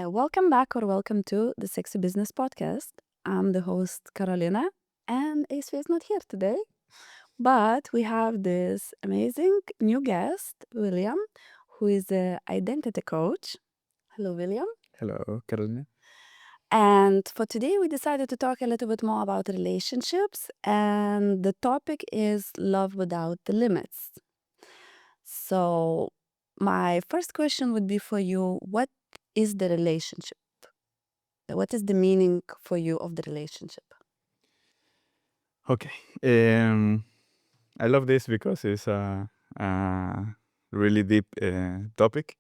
Welcome back or welcome to the Sexy Business Podcast. I'm the host, Karolina, and Ace is not here today, but we have this amazing new guest, William, who is an identity coach. Hello, William. Hello, Karolina. And for today, we decided to talk a little bit more about relationships, and the topic is love without the limits. So, my first question would be for you: what is the relationship? What is the meaning for you of the relationship? Okay. I love this because it's a really deep topic.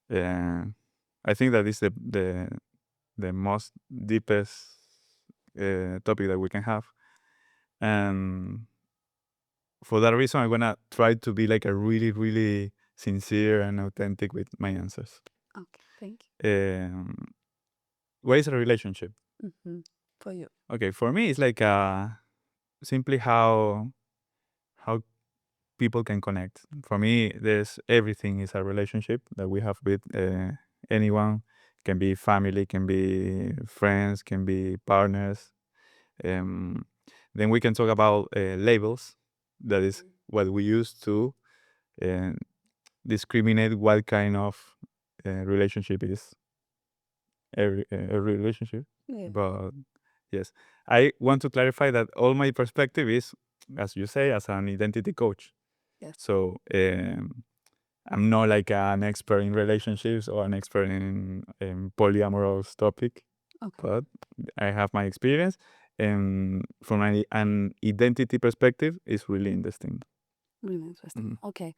I think that is the most deepest topic that we can have, and for that reason, I'm gonna try to be like a really sincere and authentic with my answers. Okay, thank What is a relationship? you. For you. Okay, for me, it's like simply how people can connect. For me, there's everything is a relationship that we have with anyone. Can be family, can be friends, can be partners. Um, then we can talk about labels. That is what we use to uh, discriminate what kind of relationship is every relationship. Yeah. But yes, I want to clarify that all my perspective is, as you say, as an identity coach. Yes. So I'm not like an expert in relationships or an expert in polyamorous topic, Okay. but I have my experience, and from an identity perspective, it's really interesting. Really interesting. Mhm. Okay.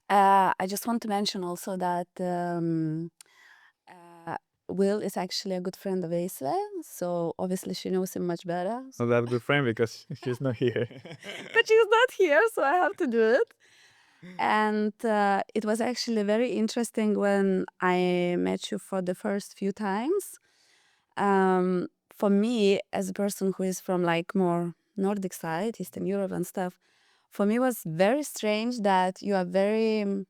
I just want to mention also that Will is actually a good friend of Aisve, so obviously she knows him much better. Not that good friend because she's not here. But she's not here, so I have to do it. And it was actually very interesting when I met you for the first few times. For me, as a person who is from like more Nordic side, Eastern Europe and stuff, for me was very strange that you are very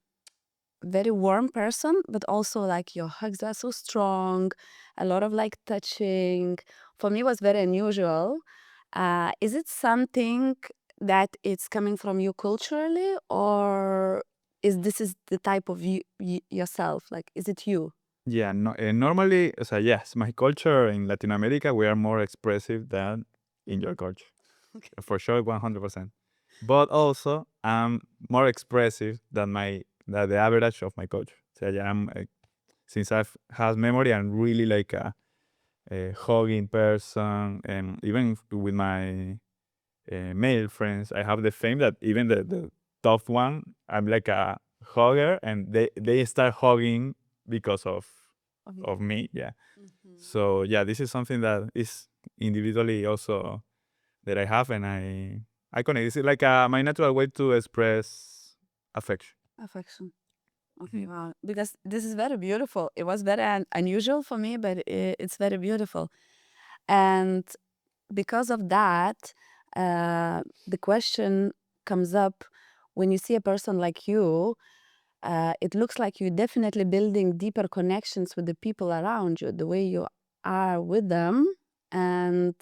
warm person, but also like your hugs are so strong, a lot of like touching. For me, was very unusual. Is it something that it's coming from you culturally, or is this is the type of you, yourself? Like, is it you? Yeah, no, normally, so yes, my culture in Latin America, we are more expressive than in your culture. Okay. For sure, 100%. But also, I'm more expressive than the average of my culture. So yeah, since I've had memory, I'm really like a hugging person, and even with my male friends, I have the fame that even the tough one, I'm like a hugger, and they start hugging because of me. Yeah. So yeah, this is something that is individually also that I have, and I connect. It's like my natural way to express affection. Affection. Okay, wow. Because this is very beautiful. It was very unusual for me, but it's very beautiful. And because of that, the question comes up when you see a person like you, it looks like you're definitely building deeper connections with the people around you, the way you are with them. And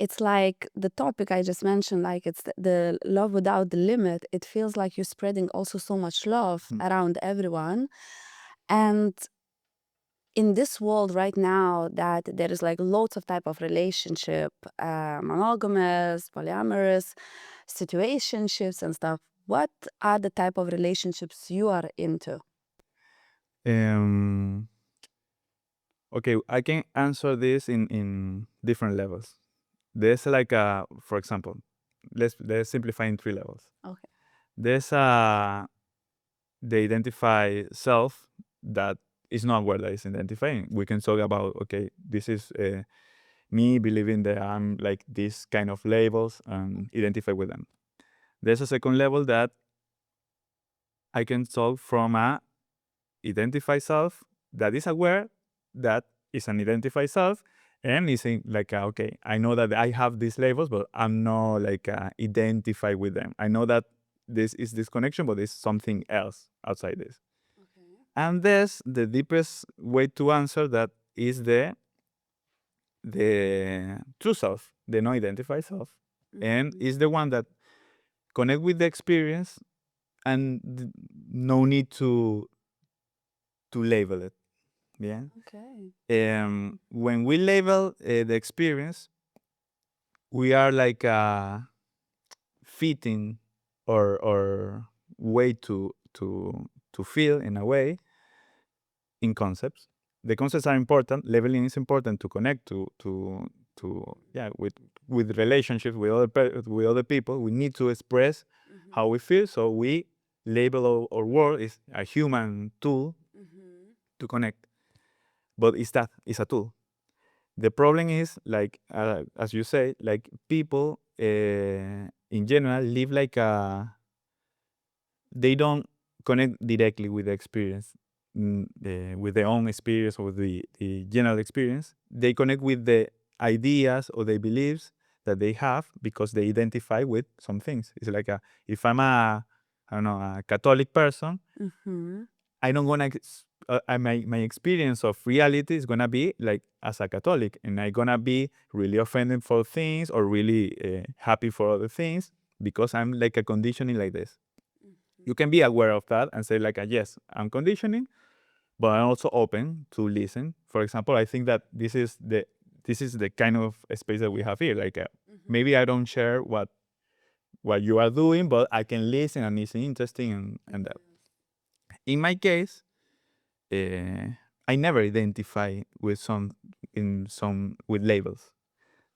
it's like the topic I just mentioned, like it's the love without the limit. It feels like you're spreading also so much love around everyone. And in this world right now that there is like lots of type of relationship, monogamous, polyamorous, situationships and stuff. What are the type of relationships you are into? Um, okay, I can answer this in different levels. There's like for example, let's simplify in 3 levels. Okay. There's the identify self that is not where that is identifying. We can talk about, okay, this is me believing that I'm like this kind of labels and identify with them. There's a second level that I can talk from a identify self that is aware that is an identified self, And it's like, okay, I know that I have these labels, but I'm not like identified with them. I know that this is this connection, but it's something else outside this. Okay. And this, the deepest way to answer that is the true self, the non-identified self, and is the one that connect with the experience and no need to label it. Yeah. Okay. When we label the experience, we are like fitting or way to feel in a way in concepts. The concepts are important. Labeling is important to connect to yeah with relationships with with other people. We need to express how we feel. So we label our world is a human tool to connect. But it's a tool. The problem is like as you say, like people in general live like they don't connect directly with the experience, with their own experience or the general experience. They connect with the ideas or the beliefs that they have because they identify with some things. It's like if I'm I don't know, a Catholic person, I don't gonna my experience of reality is gonna be like as a Catholic, and I gonna be really offended for things or really happy for other things because I'm like a conditioning like this. You can be aware of that and say like, yes, I'm conditioning, but I'm also open to listen. For example, I think that this is the kind of space that we have here. Like maybe I don't share what you are doing, but I can listen and it's interesting and that. In my case, uh, I never identify with some with labels.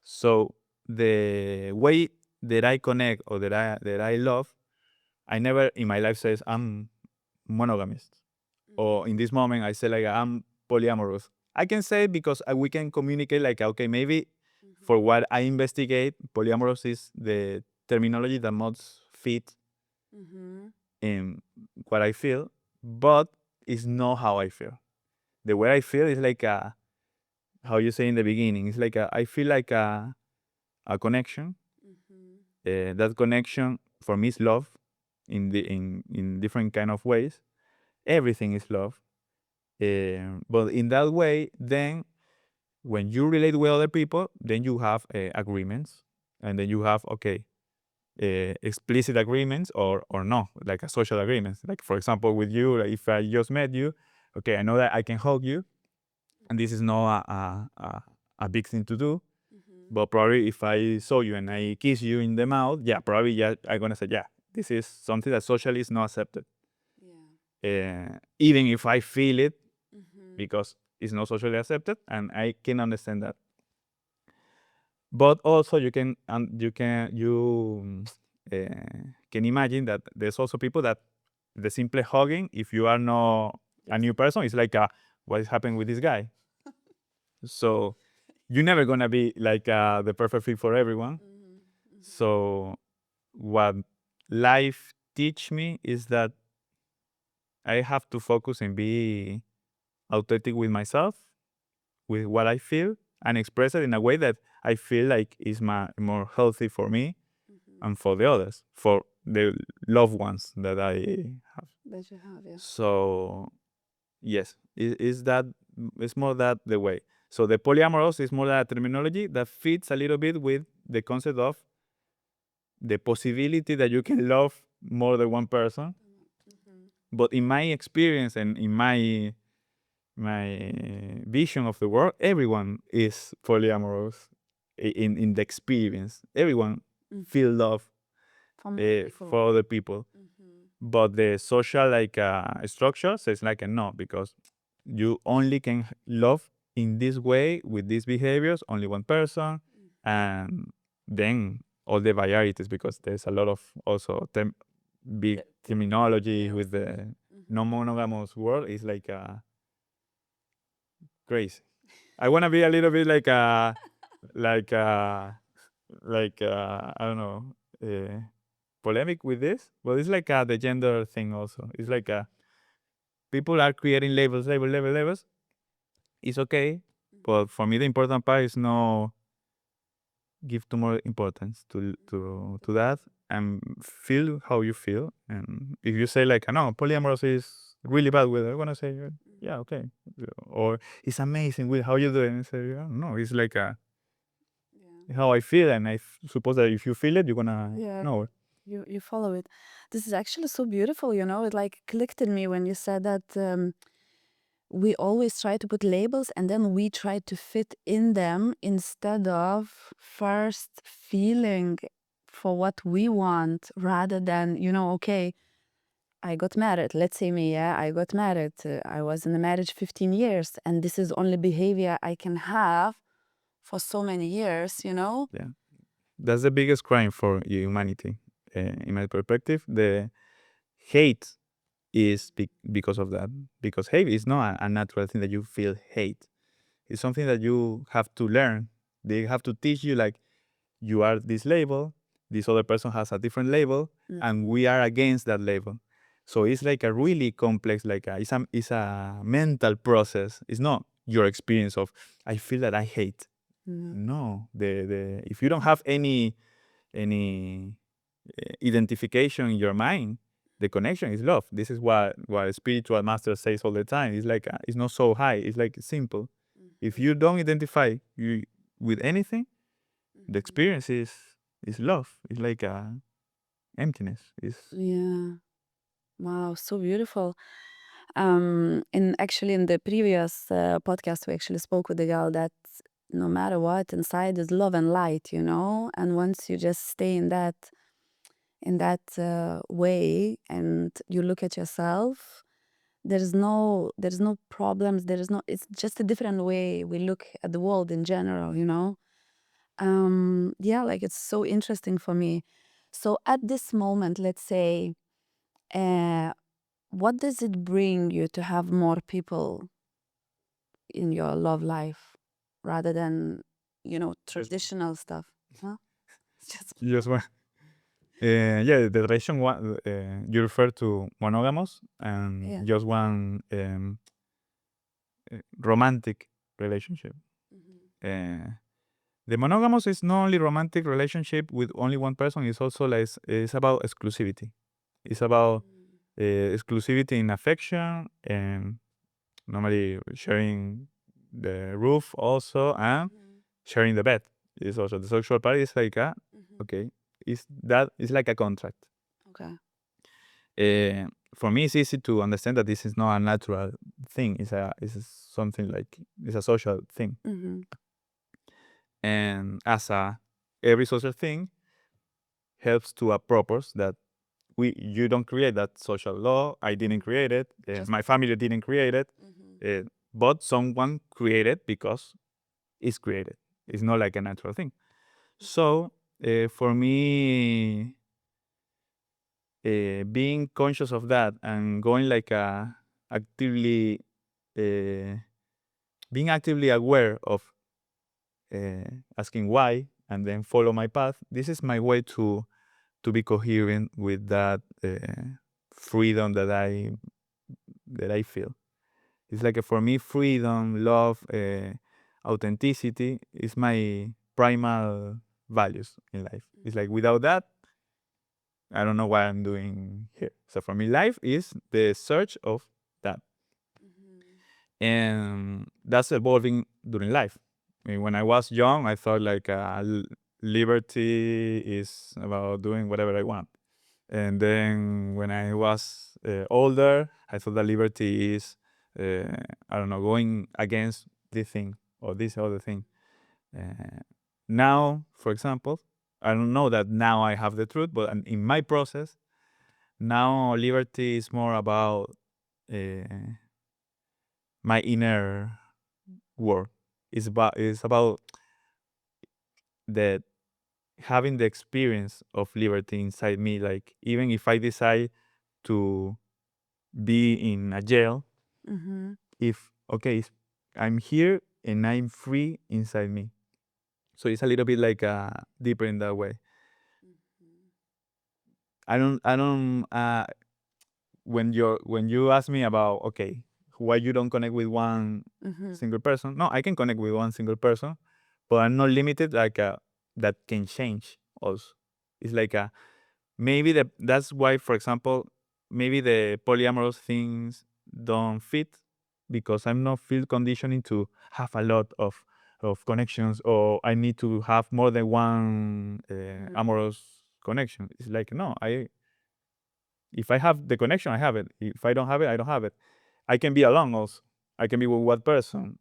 So the way that I connect or that I love, I never in my life says I'm monogamist. Or in this moment I say like I'm polyamorous. I can say it because we can communicate like okay, maybe for what I investigate, polyamorous is the terminology that most fit in what I feel, but it's not how I feel. The way I feel is like how you say in the beginning. It's like I feel like a connection. That connection for me is love in different kind of ways. Everything is love. But in that way, then when you relate with other people, then you have agreements, and then you have okay, explicit agreements or no, like a social agreements. Like for example, with you, like if I just met you, okay, I know that I can hug you, and this is not a big thing to do. But probably if I saw you and I kiss you in the mouth, yeah, probably yeah, I'm gonna say yeah, this is something that socially is not accepted. Even if I feel it because it's not socially accepted, and I can understand that. But also can imagine that there's also people that the simple hugging, if you are not a new person, it's like what is happening with this guy. So you're never gonna be like the perfect fit for everyone. So what life teach me is that I have to focus and be authentic with myself, with what I feel, and express it in a way that I feel like is more healthy for me and for the others, for the loved ones that I have. That you have, yeah. So yes, is that it's more that the way. So the polyamorous is more that terminology that fits a little bit with the concept of the possibility that you can love more than one person. But in my experience and in my vision of the world, everyone is polyamorous in the experience. Everyone feel love From other people. for other people. But the social like structure says like a no, because you only can love in this way with these behaviors only one person, and then all the varieties, because there's a lot of also big terminology with the non-monogamous world is like crazy. I want to be a little bit like I don't know, polemic with this, but it's like the gender thing also. It's like people are creating labels. It's okay, But for me, the important part is no give too more importance to that and feel how you feel. And if you say like, no, polyamorous is really bad with it, I'm gonna say, yeah, okay, or it's amazing with how you do it. And say, yeah, no, it's like how I feel, and suppose that if you feel it, you're gonna know it. You follow it. This is actually so beautiful, you know. It like clicked in me when you said that we always try to put labels and then we try to fit in them instead of first feeling for what we want rather than, you know, okay, I got married. Let's say me, yeah, I got married. I was in a marriage 15 years and this is only behavior I can have for so many years, you know? Yeah, that's the biggest crime for humanity, in my perspective. The hate is because of that. Because hate is not a natural thing that you feel hate. It's something that you have to learn. They have to teach you like you are this label, this other person has a different label, and we are against that label. So it's like a really complex, like it's a mental process. It's not your experience of I feel that I hate. No, the if you don't have any identification in your mind, the connection is love. This is what spiritual master says all the time. It's like it's not so high. It's like simple. If you don't identify you with anything, the experience is love. It's like emptiness. It's Yeah. Wow, so beautiful. In the previous podcast, we actually spoke with the girl that no matter what, inside is love and light, you know. And once you just stay in that way, and you look at yourself, there's no problems. There is no. It's just a different way we look at the world in general, you know. Yeah, like it's so interesting for me. So at this moment, let's say. Uh, what does it bring you to have more people in your love life rather than, you know, traditional stuff? Huh? Just just one. Yeah, the relation one you refer to monogamous and yeah. just one romantic relationship. Uh, the monogamous is not only romantic relationship with only one person. It's also like it's about exclusivity. It's about exclusivity in affection and normally sharing the roof also and sharing the bed. Is also the sexual part is like okay, is like a contract. Okay. For me, it's easy to understand that this is not a natural thing. It's something like it's a social thing, and as every social thing helps to a purpose that you don't create that social law. I didn't create it. My family didn't create it, but someone created because it's created. It's not like a natural thing. So for me, being conscious of that and going like actively uh, being actively aware of asking why and then follow my path. This is my way to be coherent with that freedom that I feel. It's like for me, freedom, love, authenticity is my primal values in life. It's like without that, I don't know what I'm doing here. So for me, life is the search of that. And that's evolving during life. I mean, when I was young, I thought like liberty is about doing whatever I want. And then when I was older, I thought that liberty is, I don't know, going against this thing or this other thing. Uh, Now, for example, I don't know that now I have the truth, but in my process, now liberty is more about uh, my inner world. It's about the having the experience of liberty inside me. Like even if I decide to be in a jail, if okay, I'm here and I'm free inside me. So it's a little bit like deeper in that way. I don't when you ask me about okay, why you don't connect with one Mm-hmm. single person. No, I can connect with one single person, but I'm not limited. That can change also. It's like maybe that's why, for example, maybe the polyamorous things don't fit because I'm not feel conditioning to have a lot of connections, or I need to have more than one amorous connection. It's like no, if I have the connection, I have it. If I don't have it, I don't have it. I can be alone also. I can be with one person.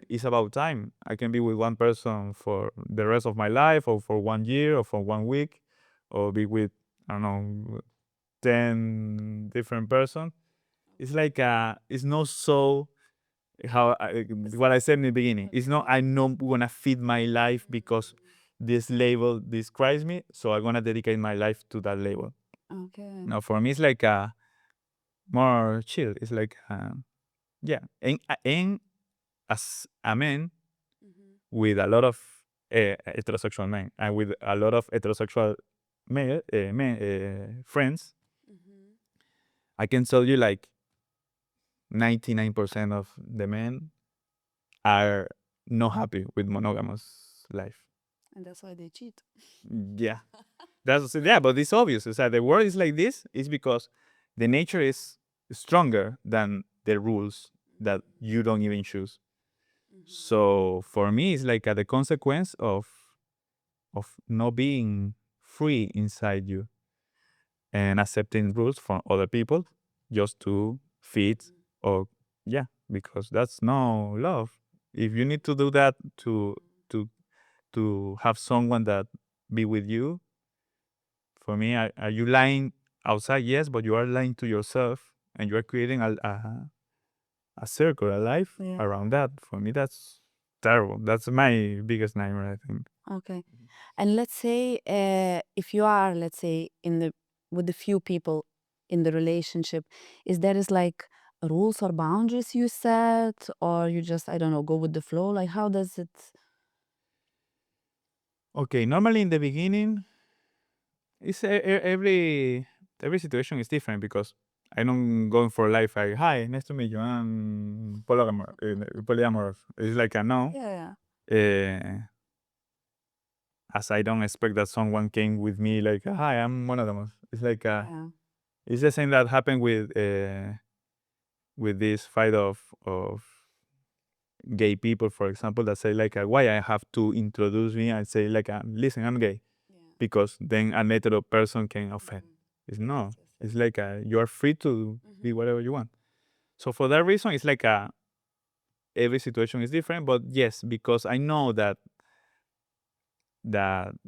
It's about time. I can be with one person for the rest of my life, or for 1 year, or for 1 week, or be with, I don't know, 10 different person. It's like it's not so what I said in the beginning. It's not I'm not gonna feed my life because this label describes me, so I'm gonna dedicate my life to that label. Okay. Now for me, it's like more chill. It's like yeah, and as a man Mm-hmm. with a lot of heterosexual men and with a lot of heterosexual friends, Mm-hmm. I can tell you like 99% of the men are not happy with monogamous life. And that's why they cheat. Yeah, yeah, but it's obvious. It's that the world is like this is because the nature is stronger than the rules that you don't even choose. Mm-hmm. So for me, it's like the consequence of not being free inside you and accepting rules from other people just to fit, or yeah, because that's no love. If you need to do that to to have someone that be with you, for me, are you lying outside? Yes, but you are lying to yourself, and you are creating a circle, a life Yeah. around that. For me, that's terrible. That's my biggest nightmare, I think. Okay. And let's say if you are, let's say, in the with the few people in the relationship, is there is like rules or boundaries you set, or you just, I don't know, go with the flow? Like how does it? Okay, normally in the beginning, it's every situation is different because I don't going for life like, hi, nice to meet you. I'm polyamorous. It's like a no. Yeah. Uh, as I don't expect that someone came with me like, hi, I'm monogamous. It's like Yeah. it's the same that happened with this fight of gay people, for example, that say like, why I have to introduce me and say like, listen, I'm gay, Yeah. because then a hetero person can offend. Mhm. It's Yes, no. yes, yes. It's like you are free to be Mhm. whatever you want. So for that reason, it's like every situation is different. But yes, because I know that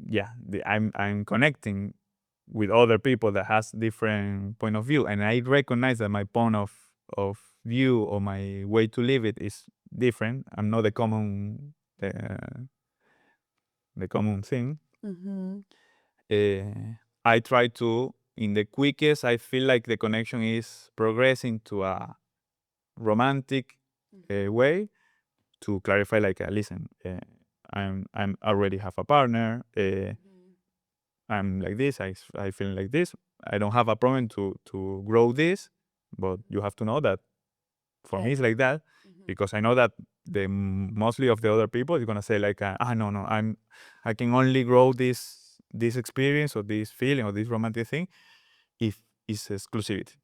yeah, I'm connecting with other people that has different point of view, and I recognize that my point of view or my way to live it is different. I'm not the common thing. Mhm. I try to, in the quickest I feel like the connection is progressing to a romantic way, to clarify like, listen, I'm already have a partner. Mhm. I'm like this. I feel like this. I don't have a problem to grow this, but you have to know that for Yeah. me it's like that, Mhm. because I know that the mostly of the other people is gonna say like, no, I can only grow this experience or this feeling or this romantic thing if it's exclusivity.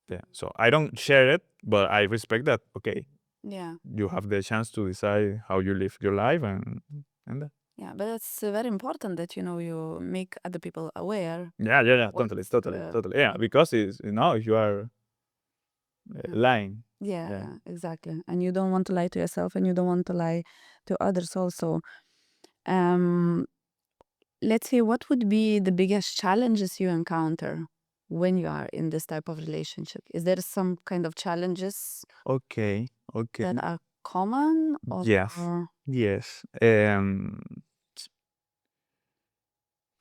Yeah. So I don't share it, but I respect that. Okay, Yeah. you have the chance to decide how you live your life, and that. Yeah, but it's very important that you make other people aware Yeah, what. totally. Yeah, Mhm. because it's if you are Mhm. lying. Yeah, Yeah. yeah, exactly. And you don't want to lie to yourself, and you don't want to lie to others also. Um, let's see, what would be the biggest challenges you encounter when you are in this type of relationship? Is there some kind of challenges Okay. Okay. that are common, Yes. or? Yes.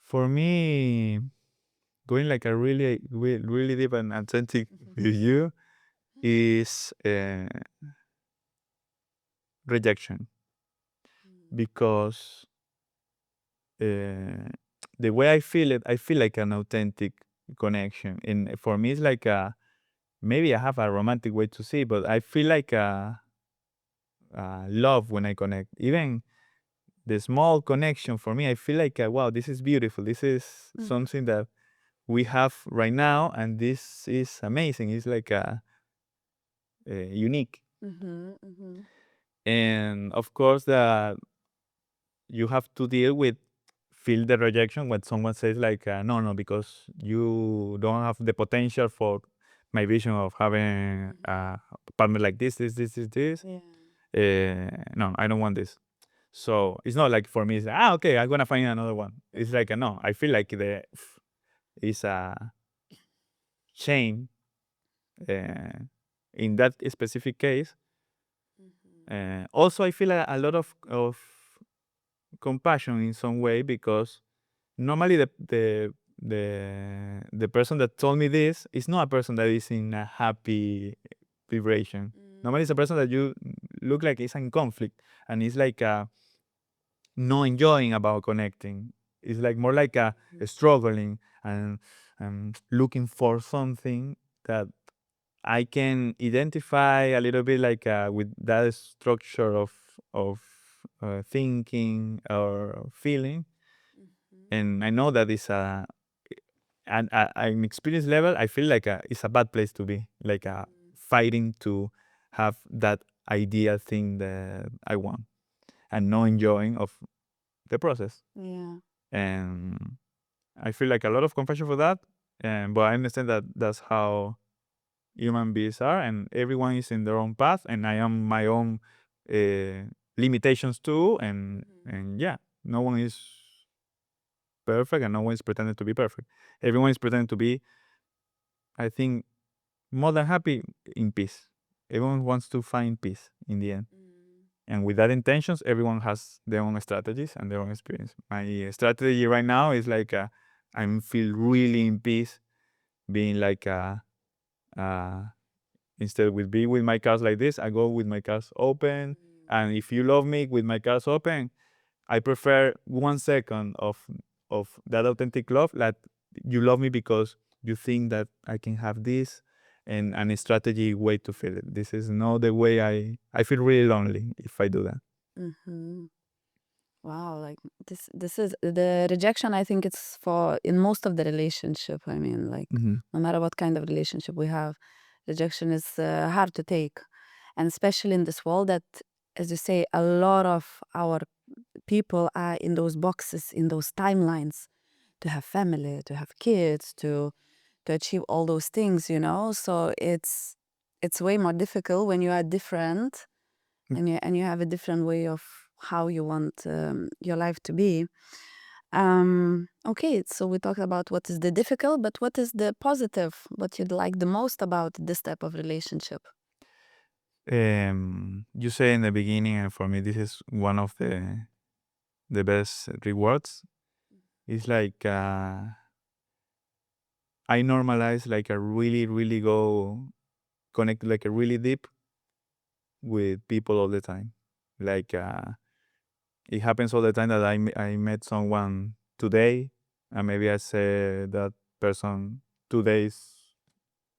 For me, going like a really deep and authentic with you is rejection, because uh, the way I feel it, I feel like an authentic connection, and for me, it's like maybe I have a romantic way to see, but I feel like love when I connect. Even the small connection for me, I feel like wow, this is beautiful. This is something that we have right now, and this is amazing. It's like unique. Mm-hmm. Mm-hmm. And of course, that you have to deal with feel the rejection when someone says like no, no, because you don't have the potential for my vision of having a partner like this. Yeah. No, I don't want this. So it's not like for me, it's okay, I'm gonna find another one. It's like no, I feel like it's a shame uh, in that specific case. Also, I feel a lot of compassion in some way because normally the person that told me this is not a person that is in a happy vibration. Normally, it's a person that you look like is in conflict and it's like no enjoying about connecting. It's like more like a struggling and looking for something that I can identify a little bit like with that structure of thinking or feeling, and I know that it's an experience level. I feel like it's a bad place to be, like fighting to have that ideal thing that I want and no enjoying of the process. Yeah. And I feel like a lot of compassion for that. And but I understand that that's how human beings are, and everyone is in their own path, and I am my own limitations too. And yeah, no one is perfect, and no one is pretending to be perfect. Everyone is pretending to be, I think, more than happy in peace. Everyone wants to find peace in the end. And with that intentions, everyone has their own strategies and their own experience. My strategy right now is like I feel really in peace, being like uh, instead with being with my cars like this, I go with my cars open. And if you love me with my cars open, I prefer 1 second of that authentic love. That you love me because you think that I can have this, and a strategy way to feel it. This is not the way I feel really lonely if I do that. Mm-hmm. Wow, like this is the rejection. I think it's for in most of the relationship. I mean, like Mm-hmm. no matter what kind of relationship we have, rejection is hard to take, and especially in this world that, as you say, a lot of our people are in those boxes, in those timelines, to have family, to have kids, to achieve all those things. So it's way more difficult when you are different and you have a different way of how you want your life to be. Okay, so we talked about what is the difficult, but what is the positive, what you'd like the most about this type of relationship? You say in the beginning, and for me, this is one of the best rewards. It's like I normalize like a really, really go connect like a really deep with people all the time. Like it happens all the time that I met someone today, and maybe I say that person 2 days,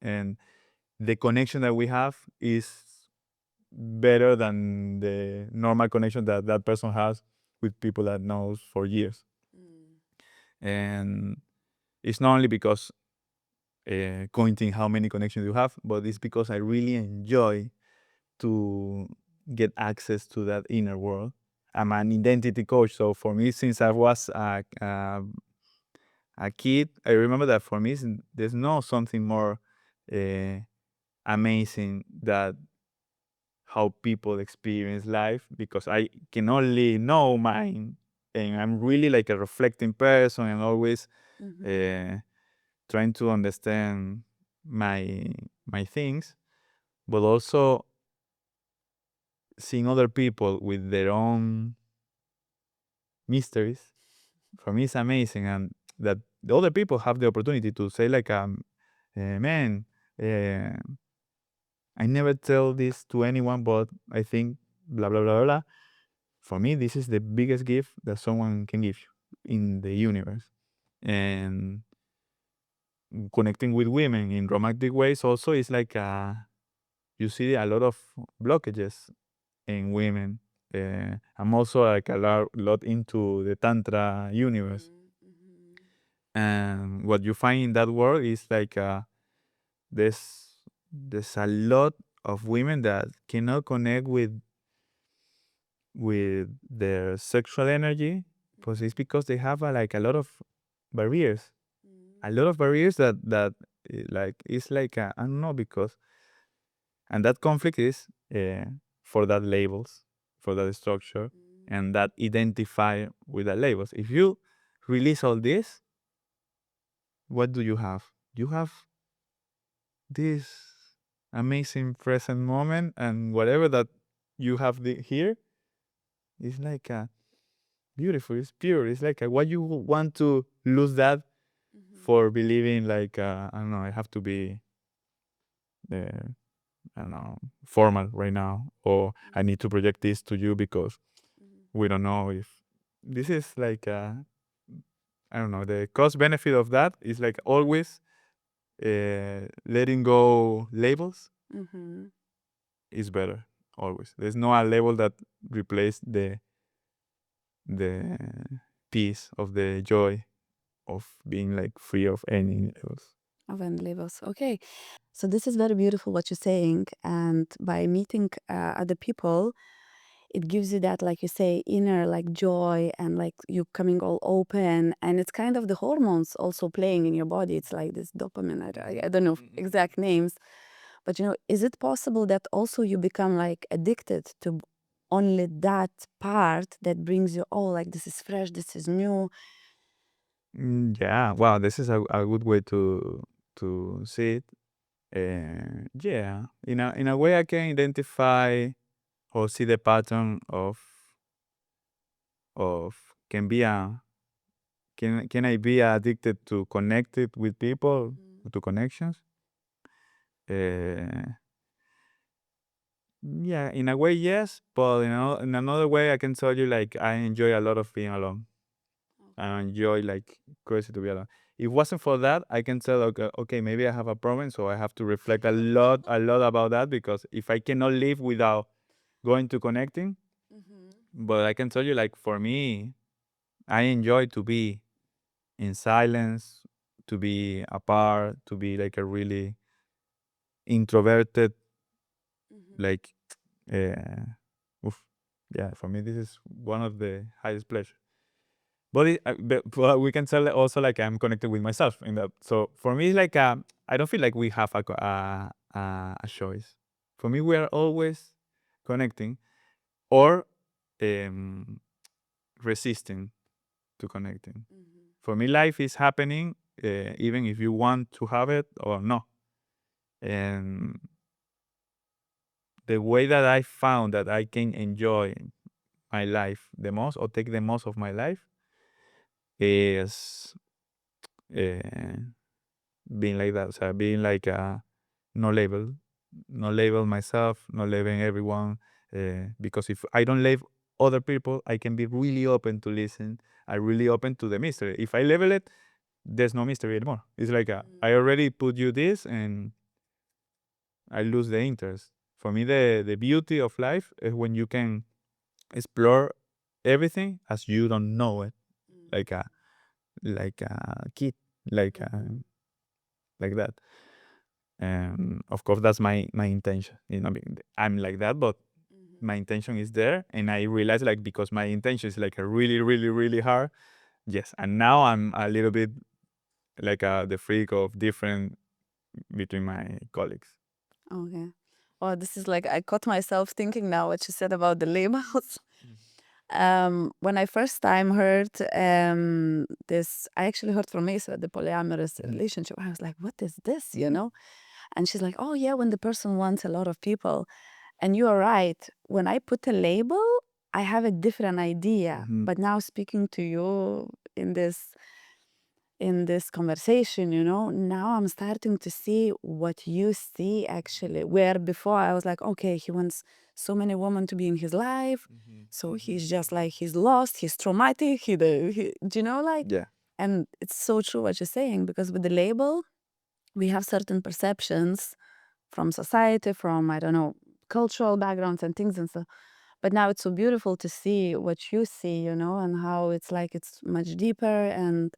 and the connection that we have is better than the normal connection that that person has with people that knows for years. And it's not only because counting how many connections you have, but it's because I really enjoy to get access to that inner world. I'm an identity coach, so for me, since I was a kid, I remember that for me, there's no something more uh, amazing that how people experience life, because I can only know mine, and I'm really like a reflecting person and always uh, trying to understand my things, but also seeing other people with their own mysteries. For me, it's amazing, and that the other people have the opportunity to say like, man, uh, I never tell this to anyone, but I think blah blah blah blah. For me, this is the biggest gift that someone can give you in the universe. And connecting with women in romantic ways also is like you see a lot of blockages in women. I'm also like a lot into the tantra universe, and what you find in that world is like there's there's a lot of women that cannot connect with their sexual energy, but it's because they have like a lot of barriers, a lot of barriers that like it's like I don't know, because and that conflict is for that labels, for that structure, and that identify with the labels. If you release all this, what do you have? You have this amazing present moment, and whatever that you have here is like beautiful. It's pure. It's like why you want to lose that for believing like I don't know. I have to be I don't know, formal right now, or I need to project this to you because we don't know if this is like I don't know. The cost benefit of that is like always letting go labels is better. Always, there's no a label that replace the peace of the joy of being like free of any labels. Of end labels. Okay. So this is very beautiful what you're saying. And by meeting other people, it gives you that, like you say, inner like joy and like you coming all open. And it's kind of the hormones also playing in your body. It's like this dopamine. I don't know exact names. But is it possible that also you become like addicted to only that part that brings you, oh, like this is fresh, this is new? Yeah, wow, this is a good way to see it. Yeah, in a way, I can identify or see the pattern of can be a can I be addicted to connected with people, to connections? Uh, yeah, in a way, yes, but in another way, I can tell you like I enjoy a lot of being alone. I enjoy like crazy to be alone. If it wasn't for that, I can tell okay, maybe I have a problem, so I have to reflect a lot about that, because if I cannot live without going to connecting, but I can tell you like for me, I enjoy to be in silence, to be apart, to be like a really introverted, like, oof, yeah. For me, this is one of the highest pleasure. But we can tell also like I'm connected with myself in that. So for me, like I don't feel like we have a choice. For me, we are always connecting or um, resisting to connecting. For me, life is happening even if you want to have it or not. And the way that I found that I can enjoy my life the most or take the most of my life is uh, being like that. So being like no label, no label myself, no labeling everyone. Because if I don't label other people, I can be really open to listen. I'm really open to the mystery. If I label it, there's no mystery anymore. It's like I already put you this, and I lose the interest. For me, the beauty of life is when you can explore everything as you don't know it, like a kid, like like that. And of course, that's my intention. I'm like that, but my intention is there, and I realize like because my intention is like a really, really, really hard. Yes, and now I'm a little bit like the freak of different between my colleagues. Okay. Oh, this is like I caught myself thinking now what you said about the labels. When I first time heard this, I actually heard from Mesa the polyamorous relationship. I was like, "What is this?" And she's like, "Oh yeah, when the person wants a lot of people." And you are right. When I put a label, I have a different idea. Mhm. But now speaking to you in this conversation, now I'm starting to see what you see actually. Where before I was like, okay, he wants so many women to be in his life. So he's just like, he's lost, he's traumatic, do you know, like, Yeah. and it's so true what you're saying, because with the label, we have certain perceptions from society, from, I don't know, cultural backgrounds and things and stuff. But now it's so beautiful to see what you see, and how it's like it's much deeper, and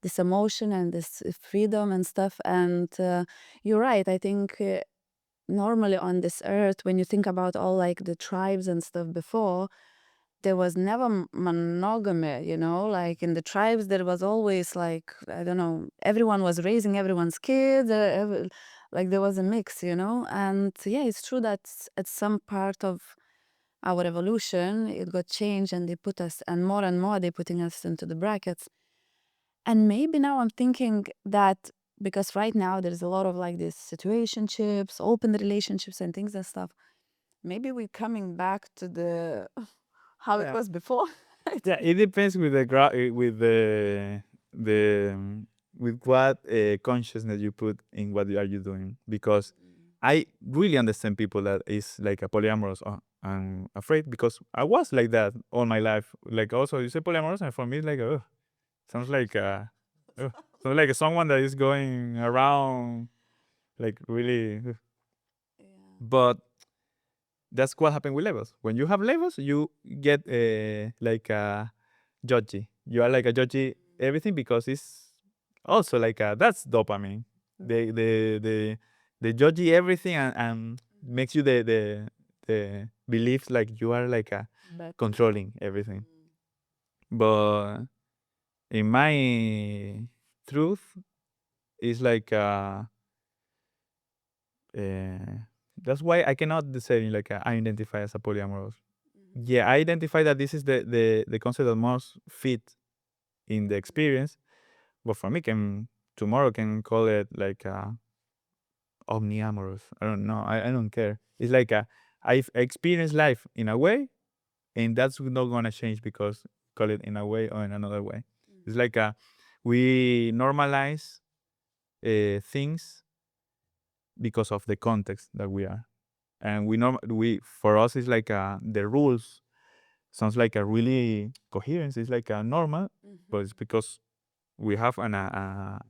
this emotion and this freedom and stuff. And you're right. I think normally on this earth, when you think about all like the tribes and stuff before, there was never monogamy, like in the tribes there was always like, I don't know, everyone was raising everyone's kids, like there was a mix, and yeah, it's true that at some part of our evolution it got changed, and they put us, and more they putting us into the brackets. And maybe now I'm thinking that because right now there's a lot of like these situationships, open relationships and things and stuff, maybe we're coming back to the how it Yeah. was before. Yeah, it depends with with the with what consciousness you put in what are you doing. Because I really understand people that is like a polyamorous. I'm afraid because I was like that all my life. Like also you say polyamorous, and for me it's like sounds like sounds like someone that is going around like really. Yeah. But that's what happened with levels. When you have levels, you get like a judgy. You are like a judgy everything because it's also like that's dopamine. The judgy everything and makes you the beliefs like you are like a Better. controlling everything. But in my truth, it's like uh, that's why I cannot say like I identify as a polyamorous. Yeah, I identify that this is the concept that most fit in the experience. But for me, can tomorrow can call it like omniamorous. I don't know. I don't care. It's like I've experienced life in a way, and that's not gonna change because call it in a way or in another way. It's like we normalize things because of the context that we are, and we for us it's like the rules sounds like a really coherence. It's like a normal, but it's because we have an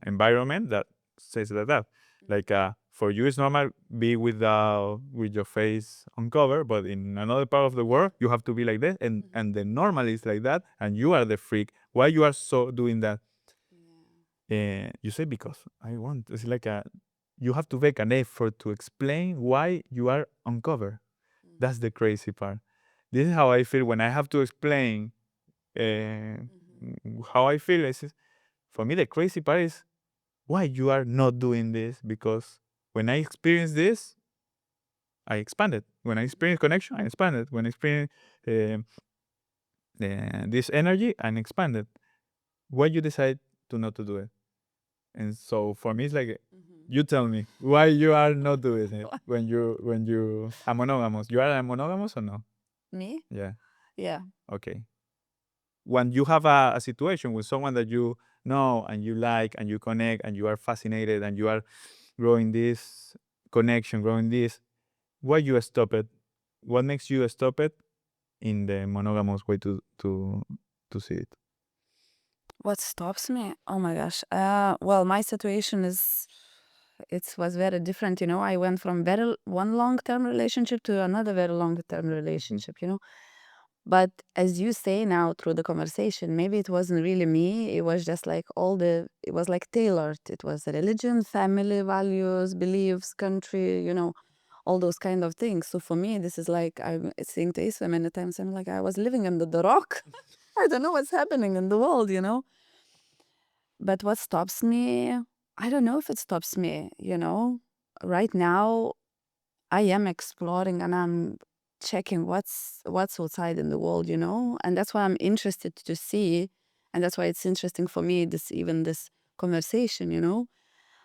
environment that says like that. Like for you, it's normal be with your face uncovered, but in another part of the world, you have to be like that, and the normal is like that, and you are the freak. Why you are so doing that? You say because I want. It's like you have to make an effort to explain why you are uncovered. That's the crazy part. This is how I feel when I have to explain uh, how I feel. For me, the crazy part is why you are not doing this. Because when I experience this, I expanded. When I experience connection, I expanded. When I experience uh, this energy, I expanded. Why you decide to not to do it? And so for me, it's like you tell me why you are not doing it when you are monogamous. You are a monogamous or no? Me? Yeah. Yeah. Okay. When you have a situation with someone that you know and you like and you connect and you are fascinated and you are growing this connection, growing this, why you stop it? What makes you stop it in the monogamous way to see it? What stops me? Oh my gosh. Well, my situation is it was very different. I went from very one long term relationship to another very long term Mhm. relationship. But as you say now through the conversation, maybe it wasn't really me. It was just like it was like tailored. It was religion, family, values, beliefs, country, all those kind of things. So for me, this is like, I'm saying to Isra many times, I'm like, I was living under the rock. I don't know what's happening in the world. But what stops me, I don't know if it stops me. Right now, I am exploring and I'm checking what's outside in the world. And that's why I'm interested to see, and that's why it's interesting for me this conversation.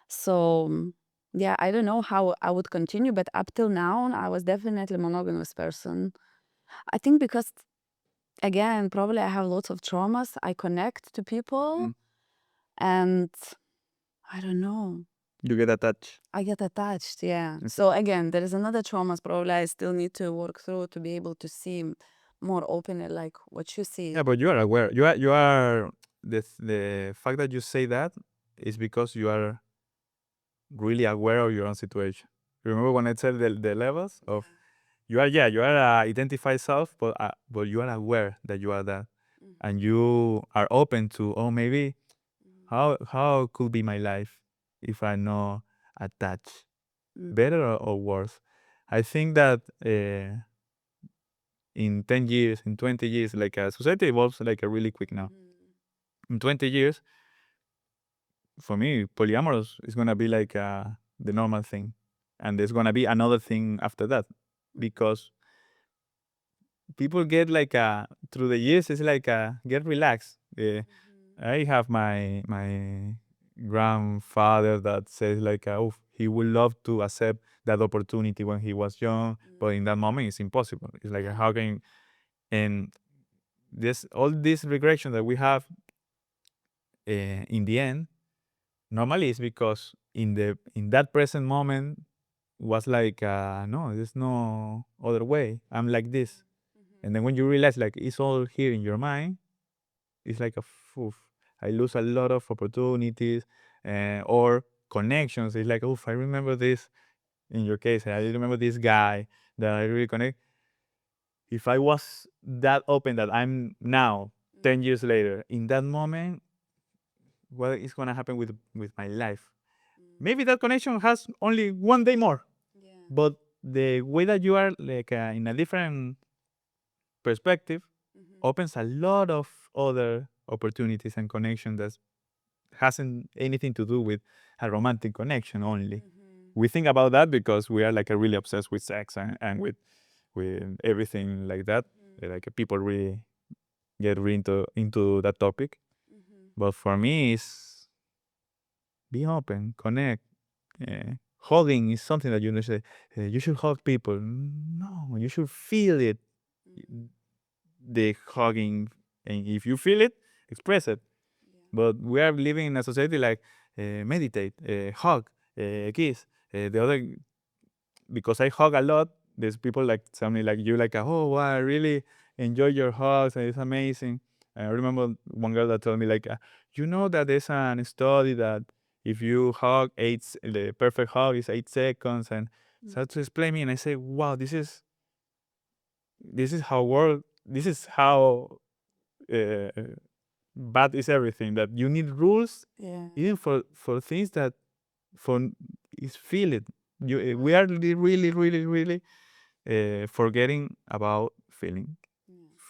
So yeah, I don't know how I would continue, but up till now, I was definitely a monogamous person. I think because again, probably I have lots of traumas. I connect to people, Mm. and I don't know. You get attached. I get attached, yeah. Okay. So again, there is another traumas probably I still need to work through to be able to see more openly, like what you see. Yeah, but you are aware. You are the fact that you say that is because you are really aware of your own situation. Remember when I said the levels of you are, yeah, you are a identified self, but you are aware that you are that, and you are open to, oh, maybe how could be my life if I not attached, better or worse. I think that in 10 years, in 20 years, like society evolves like a really quick now. In 20 years, for me, polyamorous is gonna be like the normal thing, and there's gonna be another thing after that, because people get like through the years, it's like get relaxed. I have my grandfather that says like, oh, he would love to accept that opportunity when he was young, but in that moment it's impossible. It's like how can, and this all this regression that we have in the end normally is because in that present moment was like no, there's no other way, I'm like this. And then when you realize like it's all here in your mind, it's like a oof, I lose a lot of opportunities or connections. It's like, oof, I remember this. In your case, I remember this guy that I really connect. If I was that open that I'm now, 10 years later, in that moment, what is going to happen with my life? Maybe that connection has only one day more, but the way that you are like in a different perspective opens a lot of other opportunities and connections that hasn't anything to do with a romantic connection only. We think about that because we are like a really obsessed with sex and with everything like that. Like people really get really into that topic. But for me, it's be open, connect. Hugging is something that you know say you should hug people. No, you should feel it. The hugging, and if you feel it, express it. But we are living in a society like meditate, hug, kiss. The other, because I hug a lot, there's people like tell me like you like oh wow, I really enjoy your hugs and it's amazing. I remember one girl that told me like you know that there's an study that if you hug the perfect hug is 8 seconds, and start to explain me, and I say wow, this is how uh, bad is everything, that you need rules even for things that for is feel it. We are really forgetting about feeling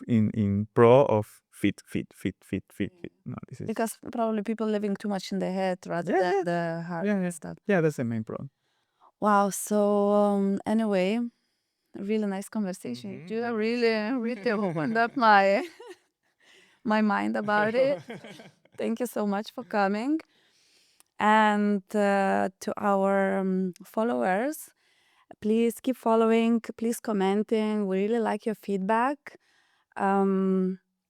in pro of fit. No, this is Because probably people living too much in their head rather than the heart stuff. yeah, that's the main problem. Wow. So anyway, really nice conversation. You have really opened up my mind about it. Thank you so much for coming. And to our followers, please keep following, please commenting. We really like your feedback.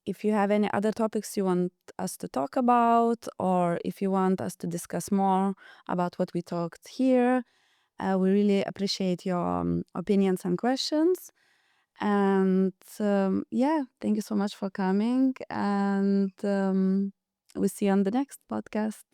If you have any other topics you want us to talk about, or if you want us to discuss more about what we talked here, we really appreciate your opinions and questions. And yeah, thank you so much for coming. And we'll see you on the next podcast.